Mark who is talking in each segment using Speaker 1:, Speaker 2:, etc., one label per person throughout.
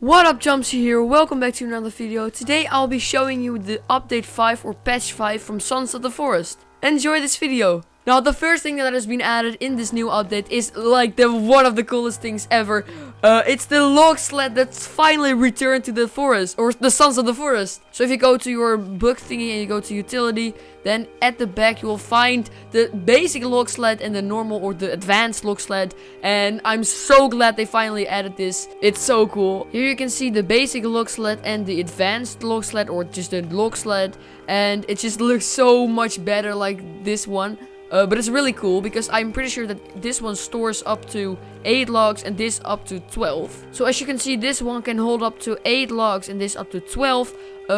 Speaker 1: What up, Jumzy here, welcome back to another video. Today I'll be showing you the update 5 or patch 5 from Sons of the Forest. Enjoy this video. Now the first thing that has been added in this new update is like one of the coolest things ever. It's the log sled that's finally returned to the forest, or the Sons of the Forest. So if you go to your book thingy and you go to utility, then at the back you will find the basic log sled and the normal or the advanced log sled. And I'm so glad they finally added this. It's so cool. Here you can see the basic log sled and the advanced log sled, or just the log sled. And it just looks so much better like this one. But it's really cool because I'm pretty sure that this one stores up to 8 logs and this up to 12. So as you can see, this one can hold up to 8 logs and this up to 12,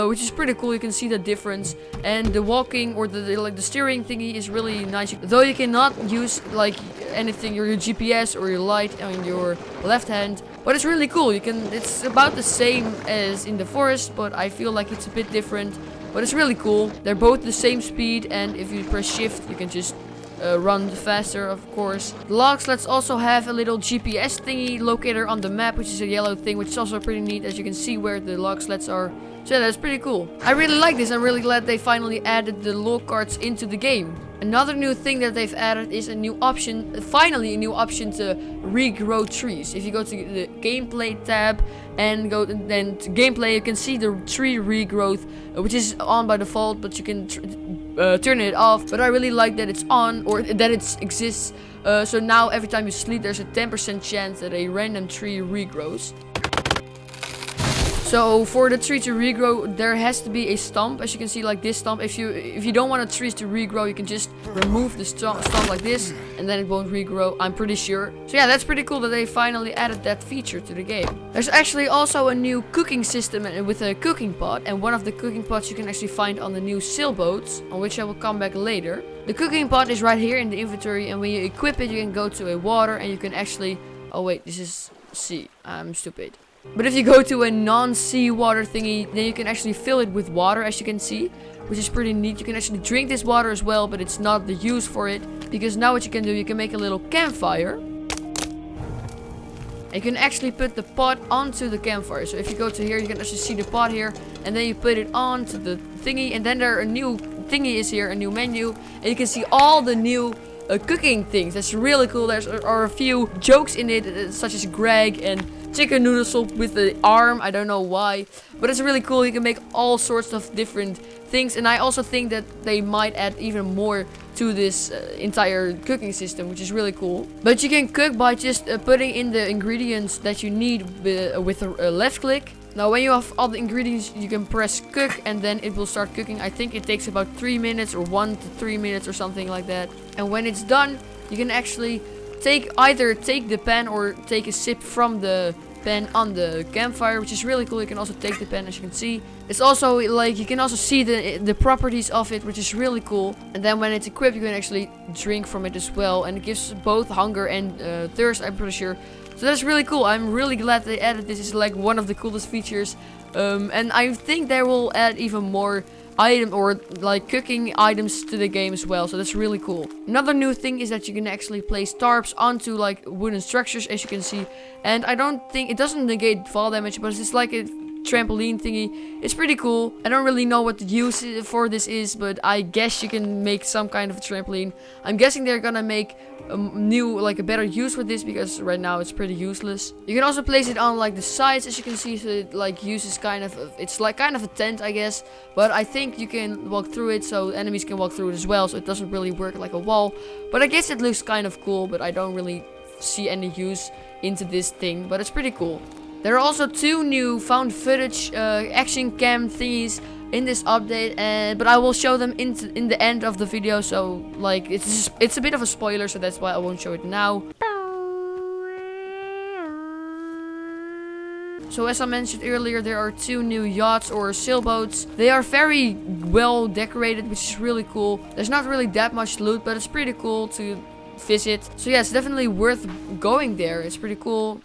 Speaker 1: which is pretty cool. You can see the difference, and the walking or the steering thingy is really nice. Though you cannot use like anything, your GPS or your light on your left hand, but it's really cool. It's about the same as in the forest, but I feel like it's a bit different. But it's really cool. They're both the same speed, and if you press shift you can just run faster, of course. The log sleds also have a little GPS thingy locator on the map, which is a yellow thing, which is also pretty neat, as you can see where the log sleds are. So yeah, that's pretty cool. I really like this. I'm really glad they finally added the log carts into the game. Another new thing that they've added is a new option, finally a new option to regrow trees. If you go to the gameplay tab and go then to gameplay, you can see the tree regrowth, which is on by default, but you can turn it off. But I really like that it's on, or that it exists. So now every time you sleep, there's a 10% chance that a random tree regrows. So for the tree to regrow, there has to be a stump, as you can see, like this stump. If you don't want a tree to regrow, you can just remove the stump like this, and then it won't regrow, I'm pretty sure. So yeah, that's pretty cool that they finally added that feature to the game. There's actually also a new cooking system with a cooking pot, and one of the cooking pots you can actually find on the new sailboats, on which I will come back later. The cooking pot is right here in the inventory, and when you equip it, you can go to a water, and you can actually... Oh wait, this is sea. I'm stupid. But if you go to a non-sea water thingy, then you can actually fill it with water, as you can see, which is pretty neat. You can actually drink this water as well, but it's not the use for it, because now what you can do, you can make a little campfire. And you can actually put the pot onto the campfire. So if you go to here, you can actually see the pot here, and then you put it onto the thingy, and then a new thingy is here, a new menu, and you can see all the new cooking things. That's really cool. There are a few jokes in it, such as Greg and chicken noodle soup with the arm. I don't know why, but it's really cool. You can make all sorts of different things, and I also think that they might add even more to this entire cooking system, which is really cool. But you can cook by just putting in the ingredients that you need with a left click. Now when you have all the ingredients, you can press cook, and then it will start cooking. I think it takes about 3 minutes, or 1 to 3 minutes, or something like that. And when it's done, you can actually either take the pan or take a sip from the pan on the campfire, which is really cool. You can also take the pan, as you can see. It's also like you can also see the properties of it, which is really cool. And then when it's equipped, you can actually drink from it as well, and it gives both hunger and thirst, I'm pretty sure. So that's really cool. I'm really glad they added this. It's like one of the coolest features, and I think they will add even more cooking items to the game as well. So that's really cool. Another new thing is that you can actually place tarps onto like wooden structures, as you can see. And I don't think it doesn't negate fall damage, but it's like a trampoline thingy. It's pretty cool. I don't really know what the use for this is, but I guess you can make some kind of a trampoline. I'm guessing they're gonna make a better use for this, because right now it's pretty useless. You can also place it on like the sides, as you can see, so it like uses it's like kind of a tent, I guess, but I think you can walk through it, so enemies can walk through it as well, so it doesn't really work like a wall. But I guess it looks kind of cool, but I don't really see any use into this thing, but it's pretty cool. There are also 2 new found footage action cam thingies in this update, but I will show them in the end of the video. So like it's a bit of a spoiler, so that's why I won't show it now. So as I mentioned earlier, there are 2 new yachts or sailboats. They are very well decorated, which is really cool. There's not really that much loot, but it's pretty cool to visit. So yeah, it's definitely worth going there. It's pretty cool.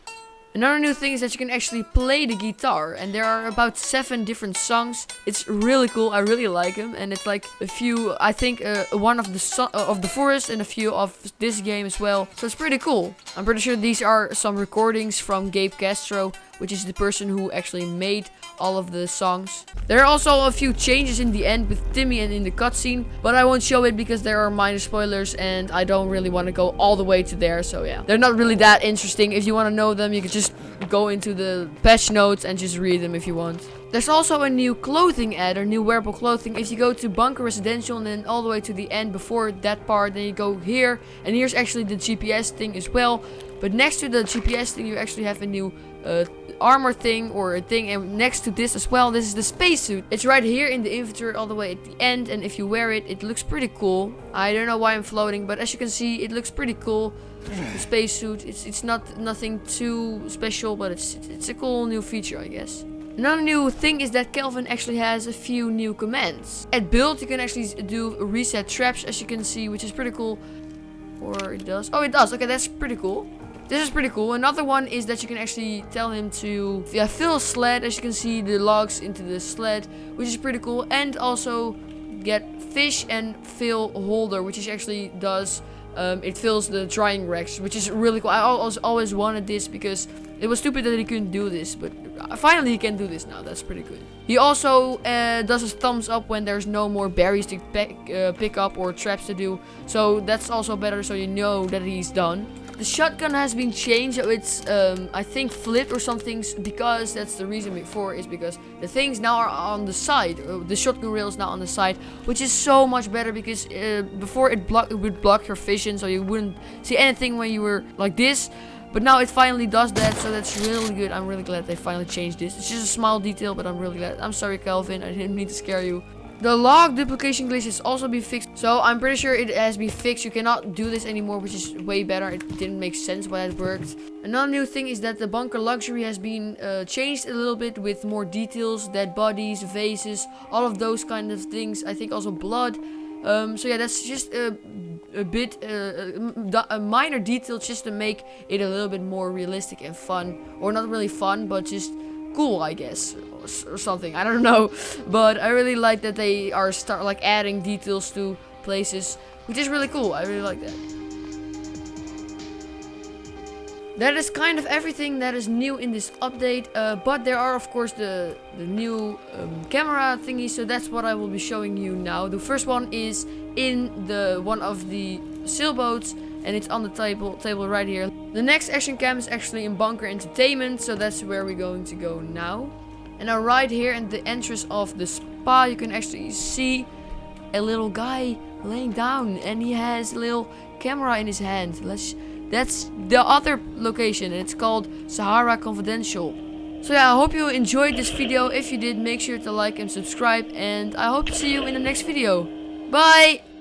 Speaker 1: Another new thing is that you can actually play the guitar, and there are about 7 different songs. It's really cool. I really like them, and it's like a few, I think one of the forest and a few of this game as well. So it's pretty cool. I'm pretty sure these are some recordings from Gabe Castro, which is the person who actually made all of the songs. There are also a few changes in the end with Timmy and in the cutscene, but I won't show it because there are minor spoilers and I don't really want to go all the way to there. So yeah, they're not really that interesting. If you want to know them, you can just go into the patch notes and just read them if you want. There's also a new clothing ad, or new wearable clothing. If you go to Bunker Residential and then all the way to the end before that part, then you go here, and here's actually the GPS thing as well. But next to the GPS thing, you actually have a new armor thing or a thing, and next to this as well, this is the spacesuit. It's right here in the inventory all the way at the end, and if you wear it, it looks pretty cool. I don't know why I'm floating, but as you can see, it looks pretty cool. The spacesuit, it's nothing too special, but it's a cool new feature, I guess. Another new thing is that Kelvin actually has a few new commands. At build, you can actually do reset traps, as you can see, which is pretty cool. Or it does. Oh, it does. Okay, that's pretty cool. This is pretty cool. Another one is that you can actually tell him to fill a sled, as you can see the logs into the sled, which is pretty cool. And also get fish and fill holder, which is actually does it fills the drying racks, which is really cool. I always wanted this because it was stupid that he couldn't do this, but finally he can do this now. That's pretty good. He also does a thumbs up when there's no more berries to pick up or traps to do, so that's also better, so you know that he's done. The shotgun has been changed, so it's I think flipped or something, because that's the reason before, is because the things now are on the side. The shotgun rail is now on the side, which is so much better, because before it would block your vision, so you wouldn't see anything when you were like this. But now it finally does that, so that's really good. I'm really glad they finally changed this. It's just a small detail, but I'm really glad. I'm sorry, Kelvin, I didn't mean to scare you. The log duplication glitch has also been fixed, so I'm pretty sure it has been fixed. You cannot do this anymore, which is way better. It didn't make sense why that worked. Another new thing is that the bunker luxury has been changed a little bit with more details, dead bodies, vases, all of those kind of things. I think also blood. So yeah, that's just a minor detail just to make it a little bit more realistic and fun, or not really fun, but just cool, I guess, or something. I don't know, but I really like that they are adding details to places, which is really cool. I really like that. That is kind of everything that is new in this update, but there are of course the new camera thingy, so that's what I will be showing you now. The first one is in one of the sailboats, and it's on the table right here. The next action cam is actually in Bunker Entertainment, so that's where we're going to go now. And now right here in the entrance of the spa, you can actually see a little guy laying down, and he has a little camera in his hand. That's the other location, and it's called Sahara Confidential. So yeah, I hope you enjoyed this video. If you did, make sure to like and subscribe, and I hope to see you in the next video. Bye!